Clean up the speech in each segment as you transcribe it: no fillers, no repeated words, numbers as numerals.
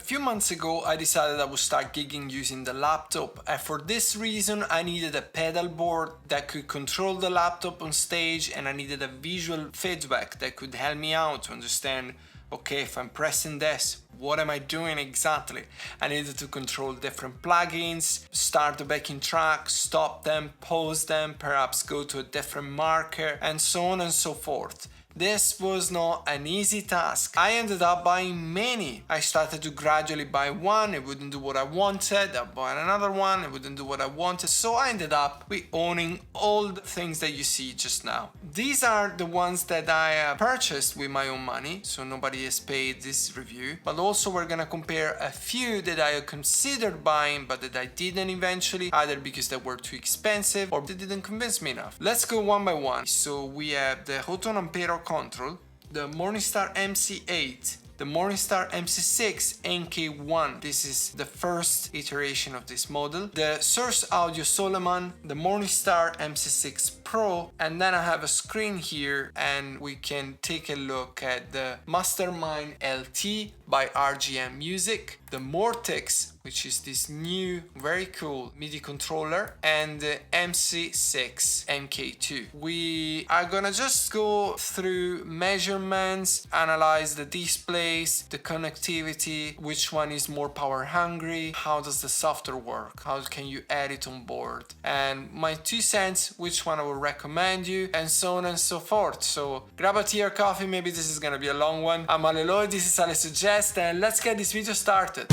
few months ago I decided I would start gigging using the laptop, and for this reason I needed a pedal board that could control the laptop on stage, and I needed a visual feedback that could help me out to understand, okay, if I'm pressing this, what am I doing exactly? I needed to control different plugins, start the backing track, stop them, pause them, perhaps go to a different marker, and so on and so forth. This was not an easy task. I ended up buying many. I started to gradually buy one, it wouldn't do what I wanted. I bought another one, it wouldn't do what I wanted. So I ended up with owning all the things that you see just now. These are the ones that I purchased with my own money, so nobody has paid this review. But also we're gonna compare a few that I considered buying but that I didn't eventually, either because they were too expensive or they didn't convince me enough. Let's go one by one. So we have the Hotone Ampero Control, the Morningstar MC8, the Morningstar MC6 NK1, this is the first iteration of this model, the Source Audio Soleman, the Morningstar MC6 Pro, and then I have a screen here and we can take a look at the Mastermind LT by RGM Music, the Mortix, which is this new, very cool MIDI controller, and the MC6 MK2. We are gonna just go through measurements, analyze the displays, the connectivity, which one is more power hungry, how does the software work, how can you add it on board, and my 2 cents, which one I would recommend you, and so on and so forth. So grab a tea or coffee, maybe this is gonna be a long one. I'm Ale, this is Ale Suggest, and let's get this video started.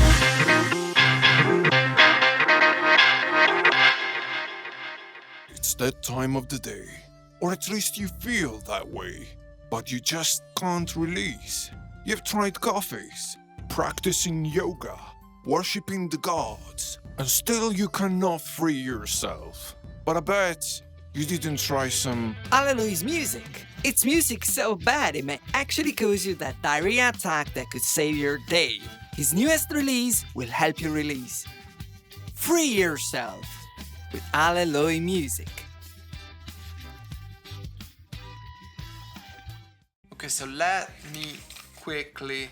It's that time of the day, or at least you feel that way, but you just can't release. You've tried coffees, practicing yoga, worshipping the gods, and still you cannot free yourself. But I bet you didn't try some Alleluia's music. It's music so bad it may actually cause you that diarrhea attack that could save your day. His newest release will help you release. Free yourself with Alleluia music. Okay, so let me quickly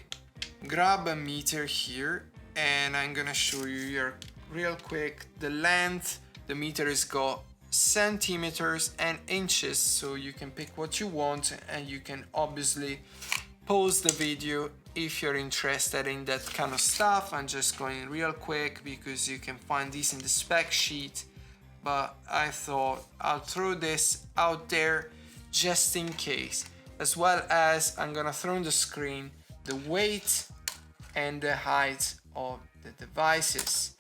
grab a meter here and I'm gonna show you here real quick the length. The meter has got centimeters and inches, so you can pick what you want and you can obviously pause the video if you're interested in that kind of stuff. I'm just going real quick because you can find this in the spec sheet, but I thought I'll throw this out there just in case, as well as I'm gonna throw on the screen the weight and the height of the devices.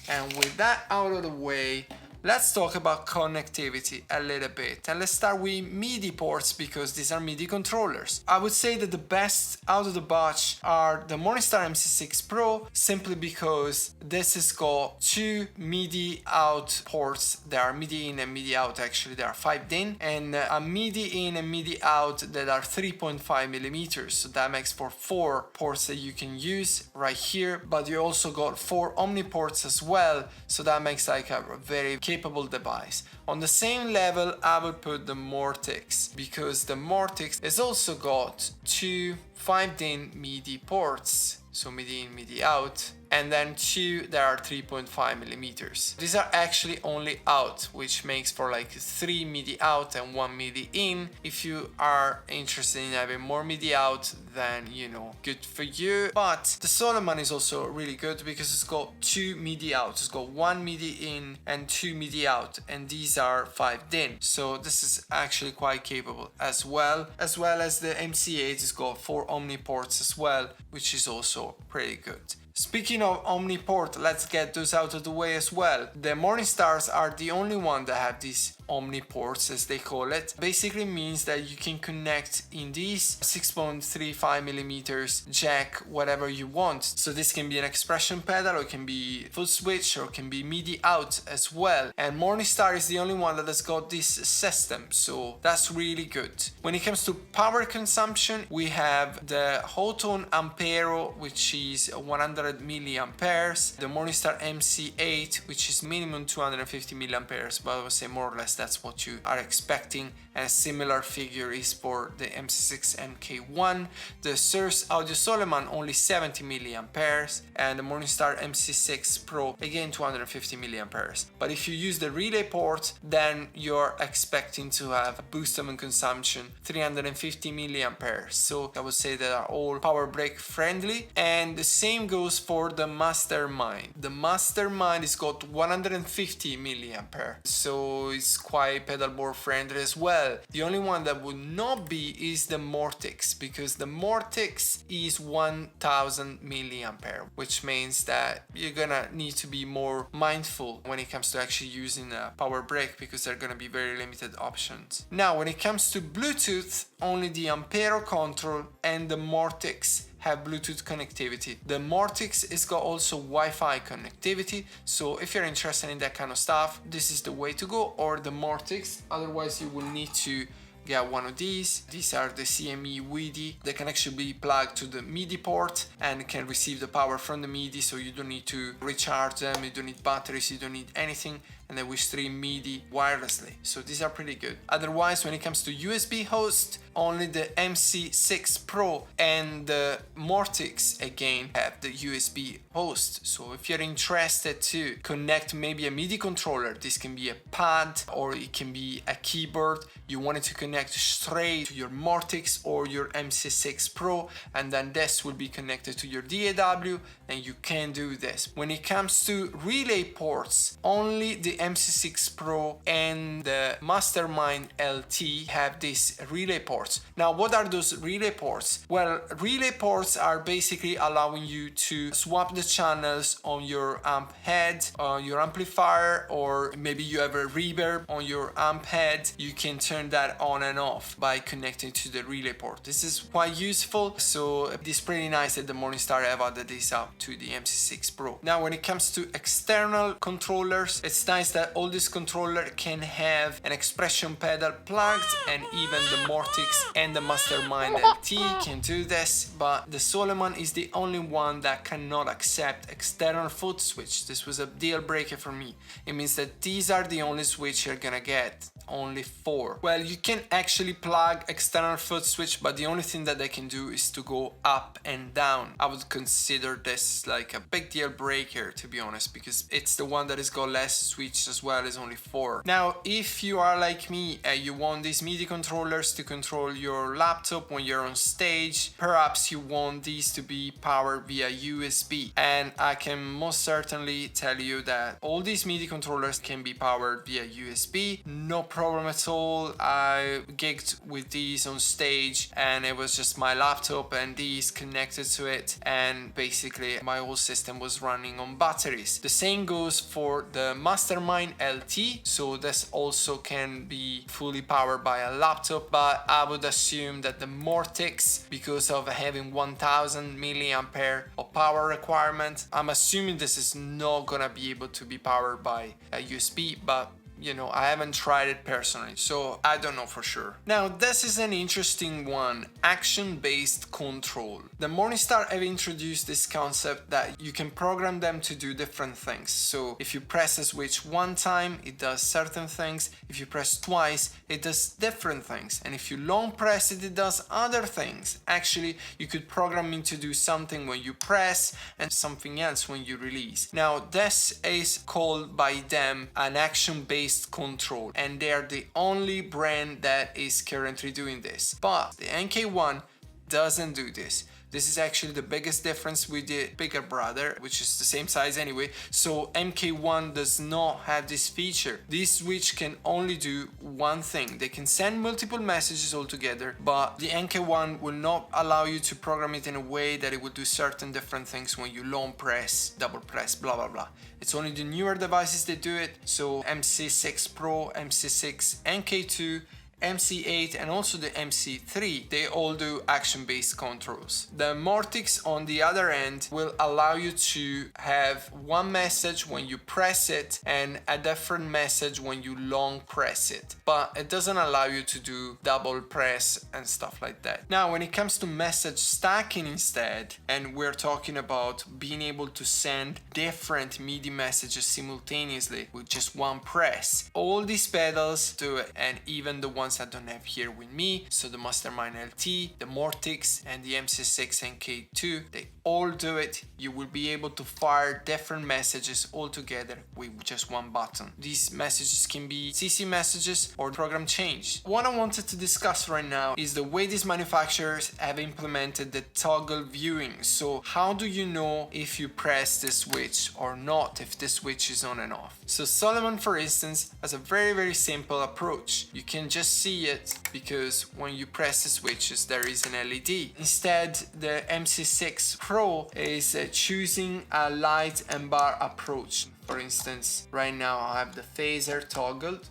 And with that out of the way, let's talk about connectivity a little bit, and let's start with MIDI ports because these are MIDI controllers. I would say that the best out of the batch are the Morningstar MC6 Pro, simply because this has got 2 MIDI out ports. There are MIDI in and MIDI out, actually there are 5 in, and a MIDI in and MIDI out that are 3.5 millimeters, so that makes for 4 ports that you can use right here, but you also got 4 Omni ports as well, so that makes like a very capable device. On the same level, I would put the Mortix, because the Mortix has also got 2 5-in MIDI ports, so MIDI in, MIDI out, and then 2 that are 3.5 millimeters. These are actually only out, which makes for like 3 MIDI out and 1 MIDI in. If you are interested in having more MIDI out, then you know, good for you. But the Soleman is also really good because it's got 2 MIDI out. It's got 1 MIDI in and 2 MIDI out, and these are 5-in. So this is actually quite capable as well as the MC8 has got 4 Omni ports as well, which is also pretty good. Speaking of Omni port, let's get those out of the way as well. The Morningstars are the only one that have these Omni ports, as they call it. Basically means that you can connect in these 6.35 millimeters jack whatever you want. So this can be an expression pedal, or it can be foot switch, or it can be MIDI out as well. And Morningstar is the only one that has got this system, so that's really good. When it comes to power consumption, we have the Hotone Ampero, which is 100 200 milliamperes. The Morningstar MC8, which is minimum 250 milliamperes, but I would say more or less that's what you are expecting. And a similar figure is for the MC6 MK1. The Source Audio Soleman only 70 milliamperes, and the Morningstar MC6 Pro again 250 milliamperes. But if you use the relay port, then you're expecting to have a boost of consumption 350 milliamperes. So I would say they are all power break friendly, and the same goes for the Mastermind. The Mastermind has got 150 milliampere, so it's quite pedalboard friendly as well. The only one that would not be is the Mortix, because the Mortix is 1000 milliampere, which means that you're gonna need to be more mindful when it comes to actually using a power break, because there are gonna be very limited options. Now, when it comes to Bluetooth, only the Ampero Control and the Mortix have Bluetooth connectivity. The Mortix has got also Wi-Fi connectivity, so if you're interested in that kind of stuff, this is the way to go, or the Mortix. Otherwise, you will need to get one of these. These are the CME WIDI. They can actually be plugged to the MIDI port and can receive the power from the MIDI, so you don't need to recharge them, you don't need batteries, you don't need anything, and they will stream MIDI wirelessly. So these are pretty good. Otherwise, when it comes to USB host, only the MC6 Pro and the Mortix again have the USB host. So if you're interested to connect maybe a MIDI controller, this can be a pad or it can be a keyboard, you want it to connect straight to your Mortix or your MC6 Pro, and then this will be connected to your DAW, and you can do this. When it comes to relay ports, only the MC6 Pro and the Mastermind LT have these relay ports. Now, what are those relay ports? Well, relay ports are basically allowing you to swap the channels on your amp head, on your amplifier, or maybe you have a reverb on your amp head. You can turn that on and off by connecting to the relay port. This is quite useful, so it's pretty nice that the Morningstar have added this up to the MC6 Pro. Now, when it comes to external controllers, it's nice that all this controller can have an expression pedal plugged, and even the Mortix and the Mastermind LT can do this, but the Soleman is the only one that cannot accept external foot switch. This was a deal breaker for me. It means that these are the only switch you're gonna get, only 4. Well, you can actually plug external foot switch, but the only thing that they can do is to go up and down. I would consider this like a big deal breaker, to be honest, because it's the one that has got less switch as well, is only 4. Now, if you are like me, you want these MIDI controllers to control your laptop when you're on stage, perhaps you want these to be powered via USB, and I can most certainly tell you that all these MIDI controllers can be powered via USB, no problem at all. I gigged with these on stage and it was just my laptop and these connected to it, and basically my whole system was running on batteries. The same goes for the Mastermind LT, so this also can be fully powered by a laptop, but I would assume that the Mortix, because of having 1000 milliampere of power requirement, I'm assuming this is not gonna be able to be powered by a USB, but you know, I haven't tried it personally, so I don't know for sure. Now, this is an interesting one, action-based control. The Morningstar have introduced this concept that you can program them to do different things. So if you press a switch one time, it does certain things. If you press twice, it does different things. And if you long press it, it does other things. Actually, you could program it to do something when you press and something else when you release. Now, this is called by them an action-based control, and they are the only brand that is currently doing this. But the MK1 doesn't do this. This is actually the biggest difference with the bigger brother, which is the same size anyway. So MK1 does not have this feature. This switch can only do one thing. They can send multiple messages all together, but the MK1 will not allow you to program it in a way that it will do certain different things when you long press, double press, blah blah blah. It's only the newer devices that do it. So MC6 Pro, MC6 MK2, MC8 and also the MC3, they all do action-based controls. The Mortix on the other end will allow you to have one message when you press it and a different message when you long press it, but it doesn't allow you to do double press and stuff like that. Now, when it comes to message stacking instead, and we're talking about being able to send different MIDI messages simultaneously with just one press, all these pedals do it, and even the ones I don't have here with me, so the Mastermind LT, the Mortix and the MC6 NK2, they all do it. You will be able to fire different messages all together with just one button. These messages can be CC messages or program change. What I wanted to discuss right now is the way these manufacturers have implemented the toggle viewing. So how do you know if you press the switch or not, if the switch is on and off? So Soleman, for instance, has a very simple approach. You can just see it because when you press the switches there is an LED. Instead, the MC6 Pro is choosing a light and bar approach. For instance, right now I have the phaser toggled,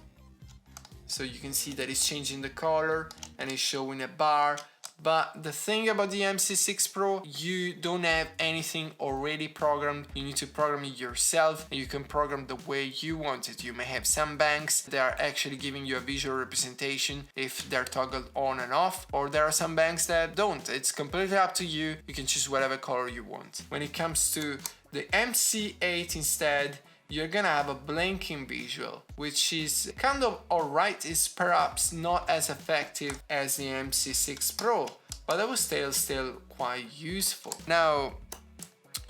so you can see that it's changing the color and it's showing a bar. But the thing about the MC6 Pro, you don't have anything already programmed. You need to program it yourself, and you can program the way you want it. You may have some banks that are actually giving you a visual representation if they're toggled on and off, or there are some banks that don't. It's completely up to you. You can choose whatever color you want. When it comes to the MC8 instead, you're gonna have a blinking visual, which is kind of alright. It's perhaps not as effective as the MC6 Pro, but that was still quite useful. Now,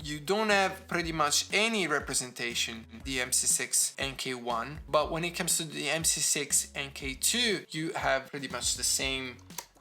you don't have pretty much any representation in the MC6 NK1, but when it comes to the MC6 NK2, you have pretty much the same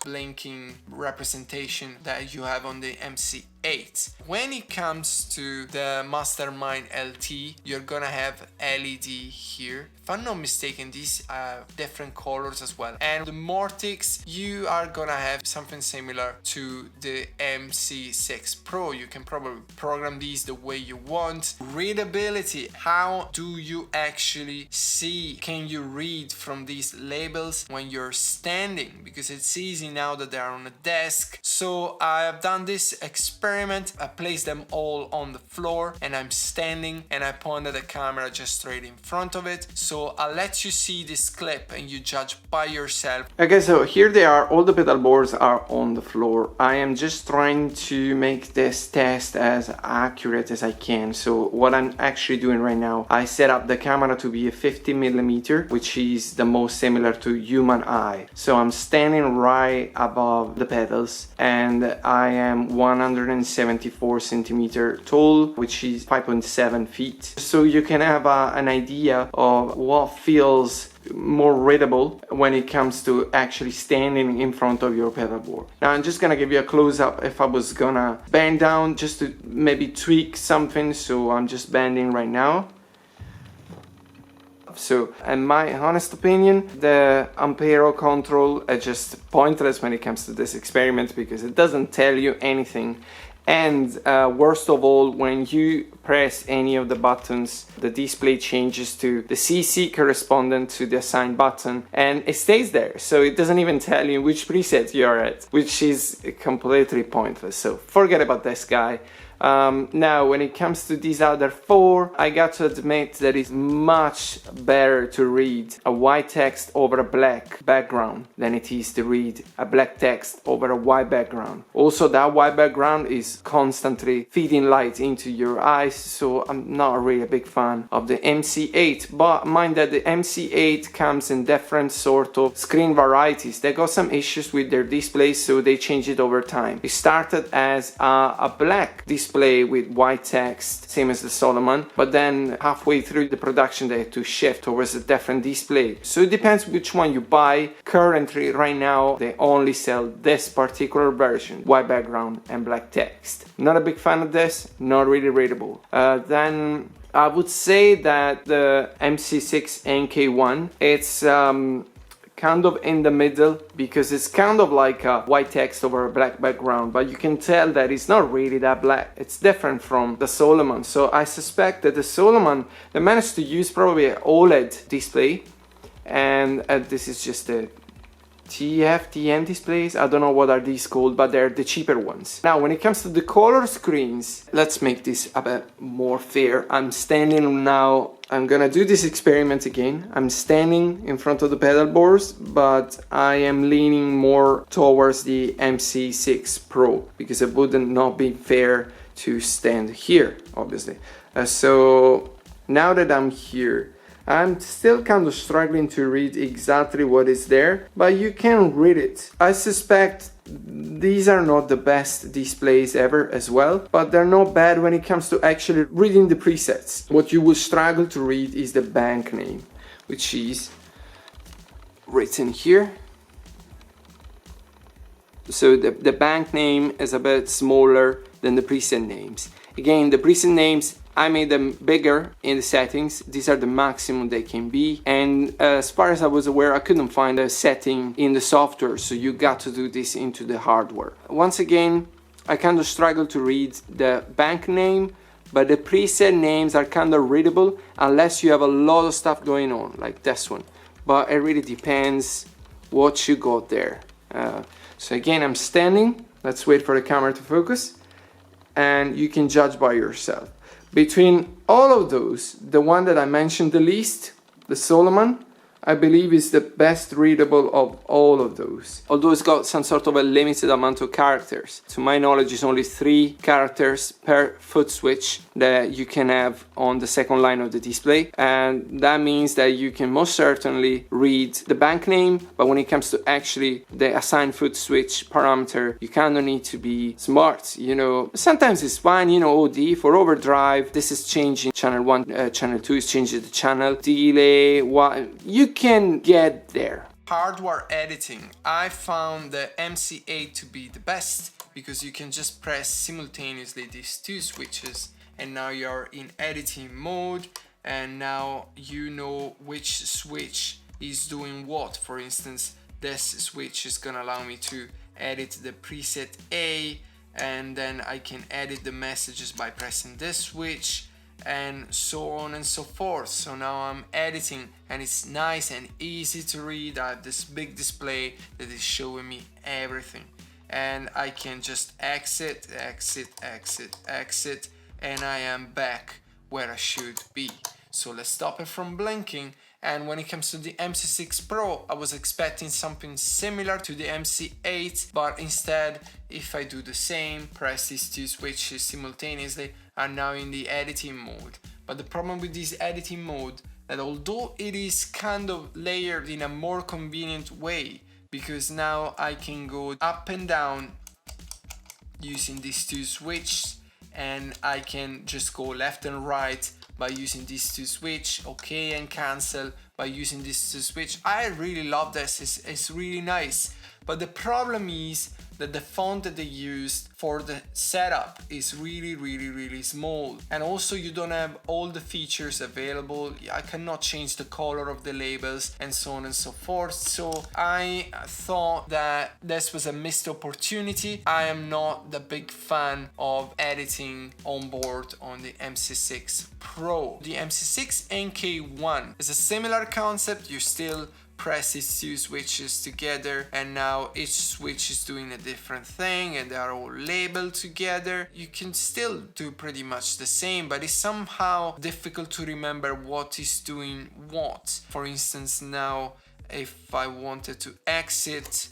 blinking representation that you have on the MC8. When it comes to the Mastermind LT, you're gonna have LED here. If I'm not mistaken, these are different colors as well. And the Mortix, you are gonna have something similar to the MC6 Pro. You can probably program these the way you want. Readability, how do you actually see? Can you read from these labels when you're standing? Because it's easy now that they're on a desk. So I have done this experiment. I placed them all on the floor and I'm standing and I pointed the camera just straight in front of it. So I'll let you see this clip and you judge by yourself. Okay, so here they are. All the pedal boards are on the floor. I am just trying to make this test as accurate as I can. So what I'm actually doing right now, I set up the camera to be a 50mm, which is the most similar to human eye. So I'm standing right above the pedals and I am 174 centimeter tall, which is 5.7 feet. So you can have an idea of what feels more readable when it comes to actually standing in front of your pedal board. Now I'm just gonna give you a close-up if I was gonna bend down just to maybe tweak something. So I'm just bending right now. So in my honest opinion, the Ampero Control is just pointless when it comes to this experiment because it doesn't tell you anything. And worst of all, when you press any of the buttons, the display changes to the CC correspondent to the assigned button and it stays there. So it doesn't even tell you which preset you're at, which is completely pointless. So forget about this guy. Now, when it comes to these other four, I got to admit that it's much better to read a white text over a black background than it is to read a black text over a white background. Also, that white background is constantly feeding light into your eyes, so I'm not really a big fan of the MC8, but mind that the MC8 comes in different sort of screen varieties. They got some issues with their displays, so they change it over time. It started as a black display with white text, same as the Soleman, but then halfway through the production they had to shift towards a different display. So it depends which one you buy. Currently, right now, they only sell this particular version, white background and black text. Not a big fan of this, not really readable. Then I would say that the MC6 NK1, it's kind of in the middle because it's kind of like a white text over a black background, but you can tell that it's not really that black. It's different from the Soleman. So I suspect that the Soleman, they managed to use probably an OLED display, and this is just a TFTM displays. I don't know what are these called, but they're the cheaper ones. Now, when it comes to the color screens, let's make this a bit more fair. I'm standing now, I'm gonna do this experiment again. I'm standing in front of the pedal boards, but I am leaning more towards the MC6 Pro because it would not be fair to stand here, obviously. So now that I'm here, I'm still kind of struggling to read exactly what is there, but you can read it. I suspect these are not the best displays ever as well, but they're not bad when it comes to actually reading the presets. What you will struggle to read is the bank name, which is written here. So the bank name is a bit smaller than the preset names. Again, the preset names, I made them bigger in the settings. These are the maximum they can be. And as far as I was aware, I couldn't find a setting in the software, so you got to do this into the hardware. Once again, I kind of struggle to read the bank name, but the preset names are kind of readable unless you have a lot of stuff going on, like this one. But it really depends what you got there. So again, I'm standing. Let's wait for the camera to focus. And you can judge by yourself. Between all of those, the one that I mentioned the least, the Soleman, I believe is the best readable of all of those. Although it's got some sort of a limited amount of characters. To my knowledge, it's only 3 characters per foot switch that you can have on the second line of the display. And that means that you can most certainly read the bank name, but when it comes to actually the assigned foot switch parameter, you kind of need to be smart, you know. Sometimes it's fine, you know, OD for overdrive, this is changing channel 1, channel 2 is changing the channel, delay, what, you can get there. Hardware editing, I found the MC8 to be the best because you can just press simultaneously these 2 switches and now you're in editing mode and now you know which switch is doing what. For instance, this switch is gonna allow me to edit the preset A, and then I can edit the messages by pressing this switch, and so on and so forth. So now I'm editing and it's nice and easy to read. I have this big display that is showing me everything, and I can just exit, and I am back where I should be. So let's stop it from blinking. And when it comes to the MC6 Pro, I was expecting something similar to the MC8, but instead, if I do the same, press these 2 switches simultaneously, I'm now in the editing mode. But the problem with this editing mode, that although it is kind of layered in a more convenient way, because now I can go up and down using these 2 switches, and I can just go left and right by using these 2 switch, okay and cancel by using these 2 switch. I really love this, it's really nice. But the problem is that the font that they used for the setup is really small, and also you don't have all the features available. I cannot change the color of the labels and so on and so forth. So I thought that this was a missed opportunity. I am not the big fan of editing on board on the MC6 Pro. The MC6 NK1 is a similar concept. You still press these 2 switches together, and now each switch is doing a different thing and they are all labeled together. You can still do pretty much the same, but it's somehow difficult to remember what is doing what. For instance, now if I wanted to exit,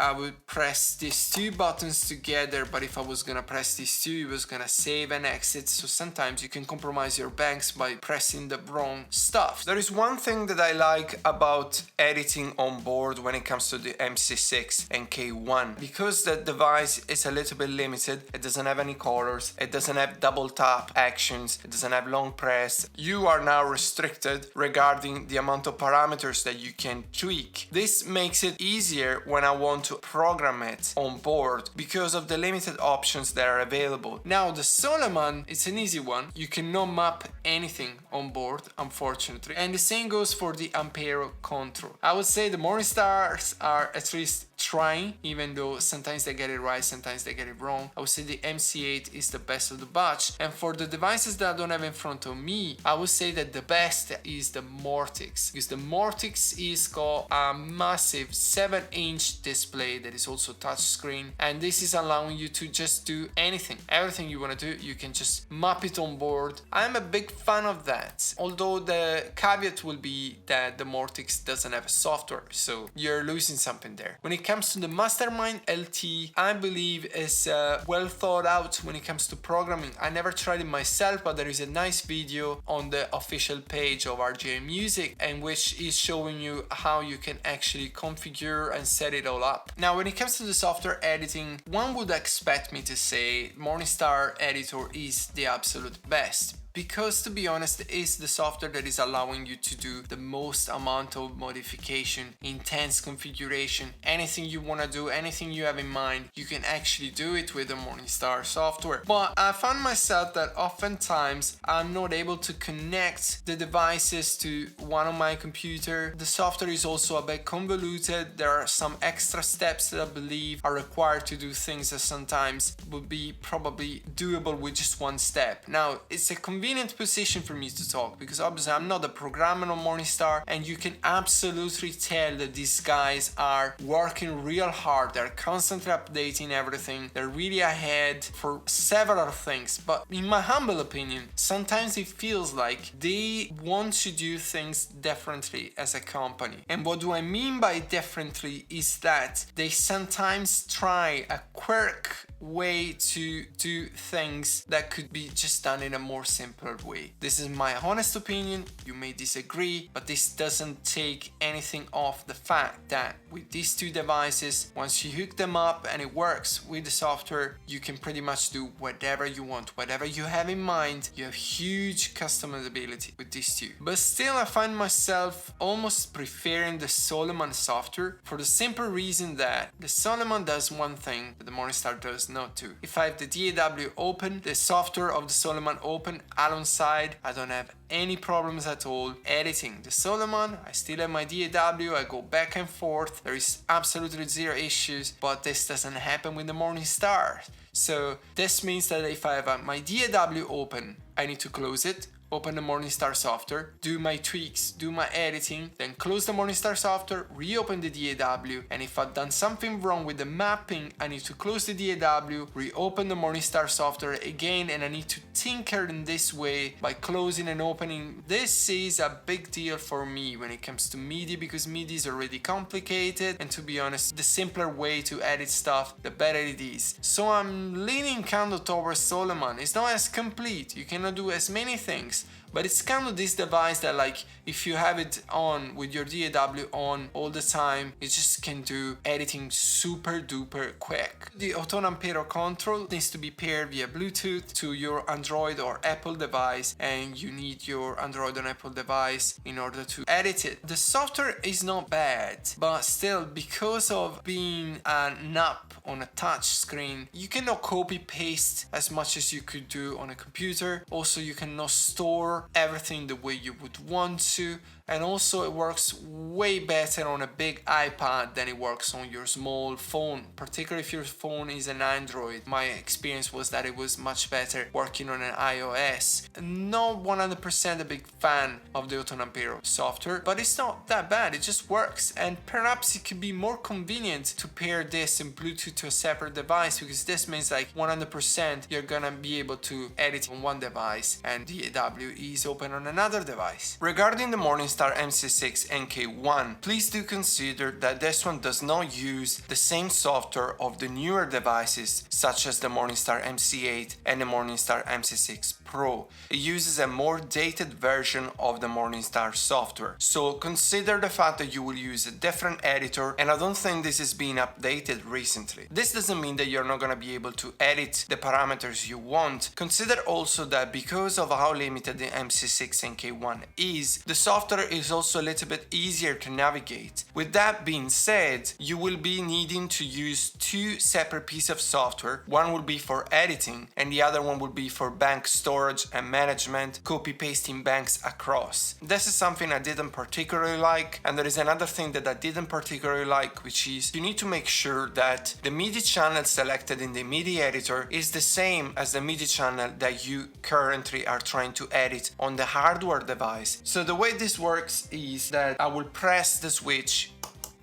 I would press these 2 buttons together, but if I was gonna press these 2, it was gonna save and exit. So sometimes you can compromise your banks by pressing the wrong stuff. There is one thing that I like about editing on board when it comes to the MC6 NK1. Because the device is a little bit limited, it doesn't have any colors, it doesn't have double tap actions, it doesn't have long press. You are now restricted regarding the amount of parameters that you can tweak. This makes it easier when I want to program it on board because of the limited options that are available. Now the Soleman, it's an easy one. You cannot map anything on board, unfortunately, and the same goes for the Ampero Control. I would say the Morningstars are at least trying, even though sometimes they get it right, sometimes they get it wrong. I would say the MC8 is the best of the batch. And for the devices that I don't have in front of me, I would say that the best is the Mortix, because the Mortix is got a massive 7-inch display that is also touchscreen, and this is allowing you to just do everything you want to do. You can just map it on board. I'm a big fan of that, although the caveat will be that the Mortix doesn't have a software, so you're losing something there. When it comes to the Mastermind LT, I believe is well thought out when it comes to programming. I never tried it myself, but there is a nice video on the official page of RJ Music, and which is showing you how you can actually configure and set it all up. Now, when it comes to the software editing, one would expect me to say Morningstar Editor is the absolute best, because to be honest, it's the software that is allowing you to do the most amount of modification, intense configuration, anything you want to do, anything you have in mind, you can actually do it with the Morningstar software. But I found myself that oftentimes I'm not able to connect the devices to one on my computer. The software is also a bit convoluted. There are some extra steps that I believe are required to do things that sometimes would be probably doable with just one step. Now, it's a convenient position for me to talk, because obviously I'm not a programmer on Morningstar, and you can absolutely tell that these guys are working real hard. They're constantly updating everything. They're really ahead for several things, but in my humble opinion, sometimes it feels like they want to do things differently as a company. And what do I mean by differently is that they sometimes try a quirk way to do things that could be just done in a more simpler way. This is my honest opinion. You may disagree, but this doesn't take anything off the fact that with these two devices, once you hook them up and it works with the software, you can pretty much do whatever you want, whatever you have in mind. You have huge customizability with these two. But still, I find myself almost preferring the Soleman software, for the simple reason that the Soleman does one thing that the Morningstar does not do. If I have the DAW open, the software of the Soleman open alongside, I don't have any problems at all editing the Soleman. I still have my DAW, I go back and forth, there is absolutely zero issues, but this doesn't happen with the Morningstar. So this means that if I have my DAW open, I need to close it, open the Morningstar software, do my tweaks, do my editing, then close the Morningstar software, reopen the DAW, and if I've done something wrong with the mapping, I need to close the DAW, reopen the Morningstar software again, and I need to tinker in this way by closing and opening. This is a big deal for me when it comes to MIDI, because MIDI is already complicated, and to be honest, the simpler way to edit stuff, the better it is. So I'm leaning kind of towards Soleman. It's not as complete, you cannot do as many things, but it's kind of this device that, like, if you have it on with your DAW on all the time, it just can do editing super duper quick. The Hotone Ampero Control needs to be paired via Bluetooth to your Android or Apple device, and you need your Android and Apple device in order to edit it. The software is not bad, but still, because of being an app on a touch screen, you cannot copy paste as much as you could do on a computer. Also, you cannot store everything the way you would want to, and also it works way better on a big iPad than it works on your small phone, particularly if your phone is an Android. My experience was that it was much better working on an iOS. Not 100% a big fan of the Hotone Ampero software, but it's not that bad, it just works, and perhaps it could be more convenient to pair this and Bluetooth to a separate device, because this means like 100% you're gonna be able to edit on one device and the DAW is open on another device. Regarding the Morningstar MC6 NK1, please do consider that this one does not use the same software of the newer devices such as the Morningstar MC8 and the Morningstar MC6 Pro. It uses a more dated version of the Morningstar software, so consider the fact that you will use a different editor, and I don't think this is being updated recently. This doesn't mean that you're not going to be able to edit the parameters you want. Consider also that because of how limited the MC6 NK1 is, the software is also a little bit easier to navigate. With that being said, you will be needing to use two separate pieces of software. One will be for editing and the other one will be for bank storage and management, copy pasting banks across. This is something I didn't particularly like, and there is another thing that I didn't particularly like, which is you need to make sure that the MIDI channel selected in the MIDI editor is the same as the MIDI channel that you currently are trying to edit on the hardware device. So the way this works is that I will press the switch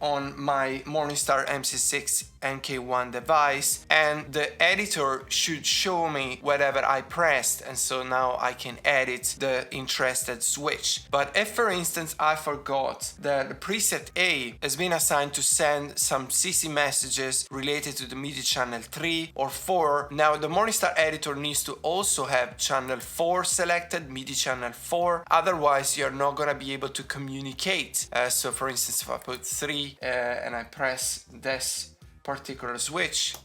on my Morningstar MC6 NK1 device and the editor should show me whatever I pressed, and so now I can edit the interested switch. But if for instance I forgot that the preset A has been assigned to send some CC messages related to the MIDI channel 3 or 4, now the Morningstar editor needs to also have channel 4 selected, MIDI channel 4, otherwise you're not gonna be able to communicate. So for instance, if I put 3 and I press this particular switch,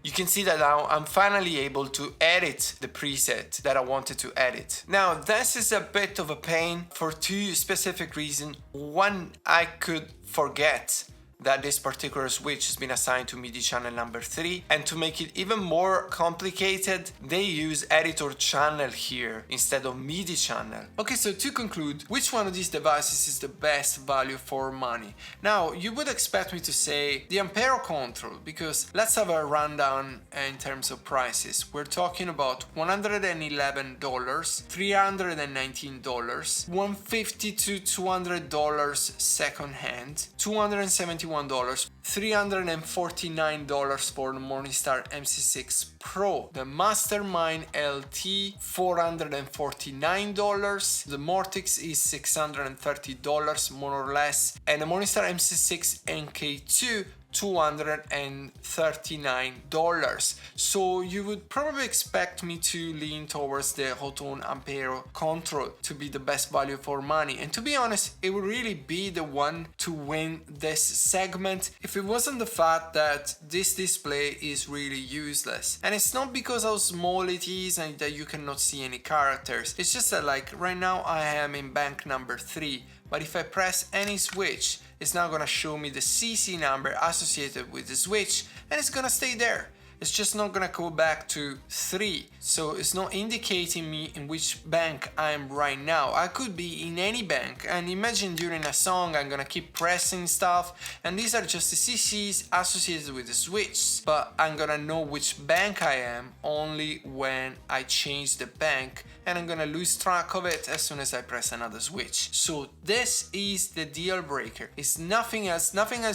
you can see that now I'm finally able to edit the preset that I wanted to edit. Now this is a bit of a pain for two specific reasons. One, I could forget that this particular switch has been assigned to MIDI channel number 3, and to make it even more complicated, they use editor channel here instead of MIDI channel. Okay, so to conclude, which one of these devices is the best value for money? Now, you would expect me to say the Ampero Control, because let's have a rundown in terms of prices. We're talking about $111, $319, $150 to $200 second hand, $271, $349 for the Morningstar MC6 Pro, the Mastermind LT $449, the Mortix is $630 more or less, and the Morningstar MC6 NK2 $239. So you would probably expect me to lean towards the Hotone Ampero Control to be the best value for money, and to be honest, it would really be the one to win this segment if it wasn't the fact that this display is really useless. And it's not because how small it is and that you cannot see any characters, it's just that like right now I am in bank number 3, but if I press any switch, it's now gonna show me the CC number associated with the switch, and it's gonna stay there. It's just not gonna go back to 3, so it's not indicating me in which bank I am right now. I could be in any bank, and imagine during a song I'm gonna keep pressing stuff, and these are just the CCs associated with the switch, but I'm gonna know which bank I am only when I change the bank, and I'm gonna lose track of it as soon as I press another switch. So this is the deal breaker. It's nothing else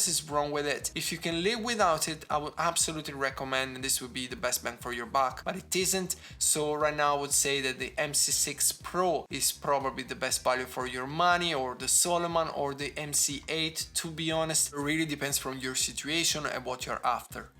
is wrong with it. If you can live without it, I would absolutely recommend, and this would be the best bang for your buck, but it isn't. So right now I would say that the MC6 Pro is probably the best value for your money, or the Soleman or the MC8. To be honest, it really depends from your situation and what you're after.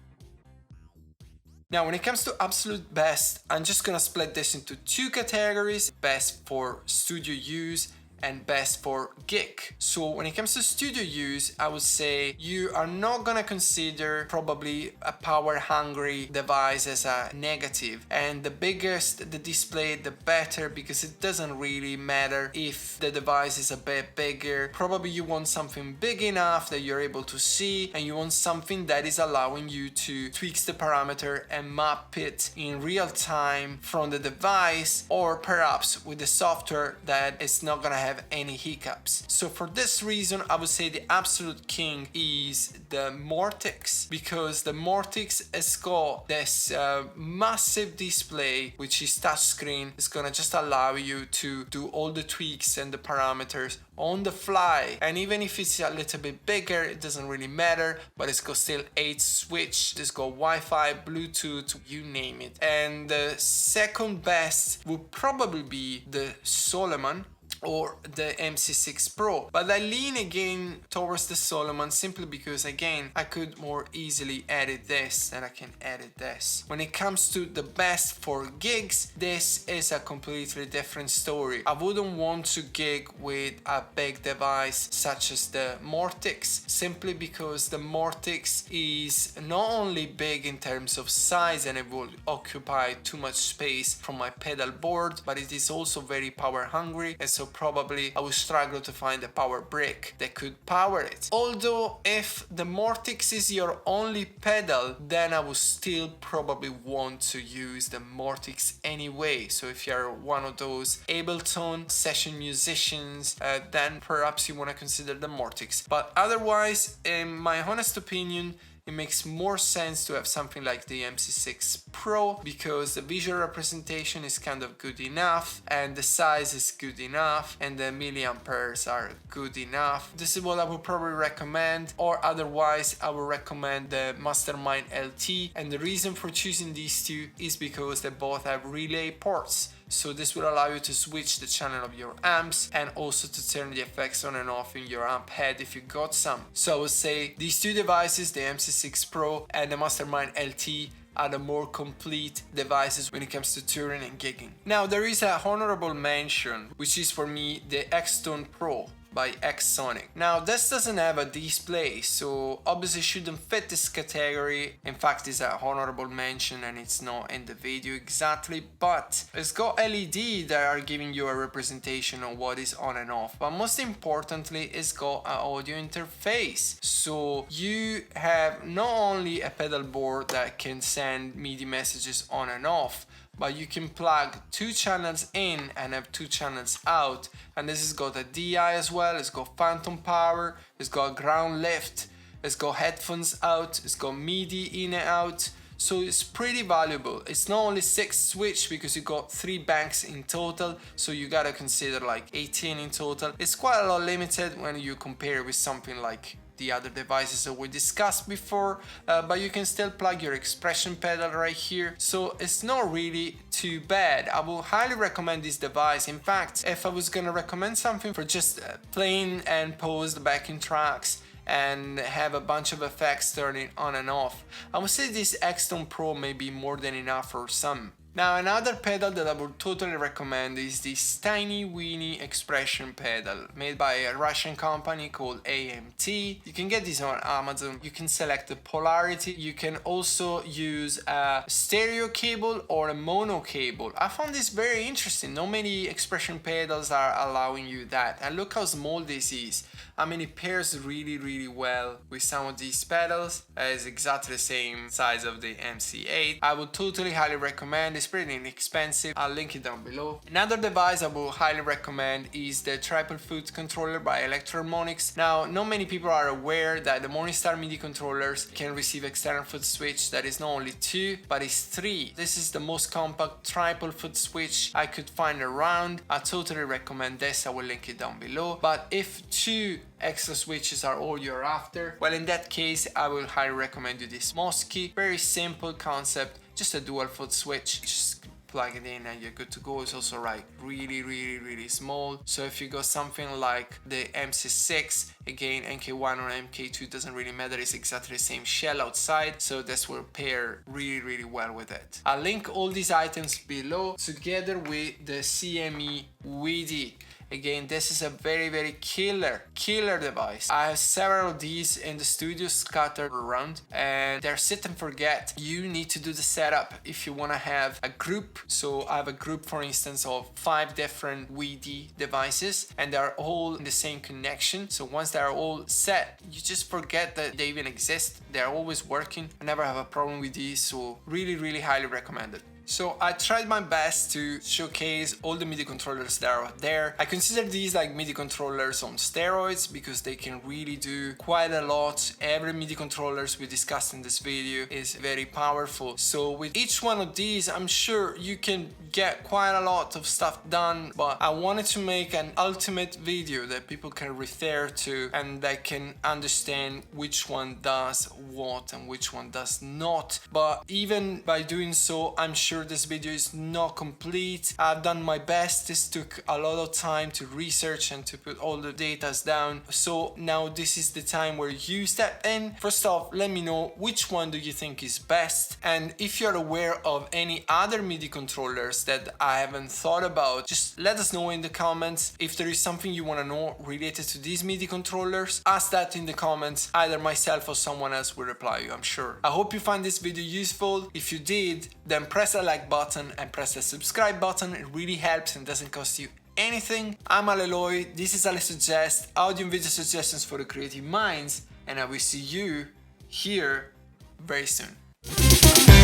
Now, when it comes to absolute best, I'm just gonna split this into two categories: best for studio use and best for gig. So when it comes to studio use, I would say you are not gonna consider probably a power hungry device as a negative, and the biggest the display the better, because it doesn't really matter if the device is a bit bigger. Probably you want something big enough that you're able to see, and you want something that is allowing you to tweak the parameter and map it in real time from the device, or perhaps with the software that is not gonna have any hiccups. So for this reason, I would say the absolute king is the Mortix, because the Mortix has got this massive display which is touchscreen. It's gonna just allow you to do all the tweaks and the parameters on the fly, and even if it's a little bit bigger, it doesn't really matter. But it's got still 8 switch, it's got Wi-Fi, Bluetooth, you name it. And the second best would probably be the Soleman or the MC6 Pro, but I lean again towards the Soleman simply because, again, I could more easily edit this than I can edit this. When it comes to the best for gigs, this is a completely different story. I wouldn't want to gig with a big device such as the Mortix, simply because the Mortix is not only big in terms of size and it will occupy too much space from my pedal board, but it is also very power hungry, and so so probably I would struggle to find a power brick that could power it. Although if the Mortix is your only pedal, then I would still probably want to use the Mortix anyway. So if you're one of those Ableton session musicians, then perhaps you want to consider the Mortix. But otherwise, in my honest opinion, it makes more sense to have something like the MC6 Pro because the visual representation is kind of good enough and the size is good enough and the milliamperes are good enough. This is what I would probably recommend, or otherwise I would recommend the Mastermind LT, and the reason for choosing these two is because they both have relay ports. So this will allow you to switch the channel of your amps and also to turn the effects on and off in your amp head if you got some. So I would say these two devices, the MC6 Pro and the Mastermind LT, are the more complete devices when it comes to touring and gigging. Now there is a honorable mention, which is for me the Xtone Pro by Xsonic. Now this doesn't have a display, so obviously shouldn't fit this category. In fact, it's a honorable mention and it's not in the video exactly, but it's got LED that are giving you a representation of what is on and off. But most importantly, it's got an audio interface. So you have not only a pedal board that can send MIDI messages on and off, but you can plug 2 channels in and have 2 channels out, and this has got a DI as well, it's got phantom power, it's got ground lift, it's got headphones out, it's got MIDI in and out, so it's pretty valuable. It's not only 6 switch because you got 3 banks in total, so you gotta consider like 18 in total. It's quite a lot limited when you compare with something like the other devices that we discussed before, but you can still plug your expression pedal right here, so it's not really too bad. I will highly recommend this device. In fact, if I was gonna recommend something for just playing and pause the backing tracks and have a bunch of effects turning on and off, I would say this Xtone Pro may be more than enough for some. Now another pedal that I would totally recommend is this tiny weeny expression pedal made by a Russian company called AMT. You can get this on Amazon. You can select the polarity. You can also use a stereo cable or a mono cable. I found this very interesting. Not many expression pedals are allowing you that. And look how small this is. I mean, it pairs really well with some of these pedals. It's exactly the same size of the MC8. I would totally highly recommend. It's pretty inexpensive. I'll link it down below. Another device I would highly recommend is the Triple Foot controller by Electromonics. Now, not many people are aware that the Morningstar MIDI controllers can receive external foot switch that is not only 2, but is 3. This is the most compact triple foot switch I could find around. I totally recommend this. I will link it down below. But if 2 extra switches are all you're after, well, in that case I will highly recommend you this Mosky. Very simple concept, just a dual foot switch, just plug it in and you're good to go. It's also like really small, so if you got something like the MC6, again MK1 or MK2 doesn't really matter, it's exactly the same shell outside, so this will pair really well with it. I'll link all these items below together with the CME WIDI. Again, this is a very killer device. I have several of these in the studio scattered around, and they're sit and forget. You need to do the setup if you want to have a group. So I have a group, for instance, of 5 different WIDI devices, and they're all in the same connection. So once they're all set, you just forget that they even exist. They're always working. I never have a problem with these, so really highly recommended. So I tried my best to showcase all the MIDI controllers that are out there. I consider these like MIDI controllers on steroids because they can really do quite a lot. Every MIDI controllers we discussed in this video is very powerful. So with each one of these, I'm sure you can get quite a lot of stuff done, but I wanted to make an ultimate video that people can refer to and that can understand which one does what and which one does not. But even by doing so, I'm sure this video is not complete. I've done my best. This took a lot of time to research and to put all the data down. So now this is the time where you step in. First off, let me know which one do you think is best, and if you're aware of any other MIDI controllers that I haven't thought about, just let us know in the comments. If there is something you want to know related to these MIDI controllers, ask that in the comments. Either myself or someone else will reply you, I'm sure. I hope you find this video useful. If you did, then press the like button and press the subscribe button. It really helps and doesn't cost you anything. I'm Aleloy, this is Ale Suggest, audio and video suggestions for the creative minds, and I will see you here very soon.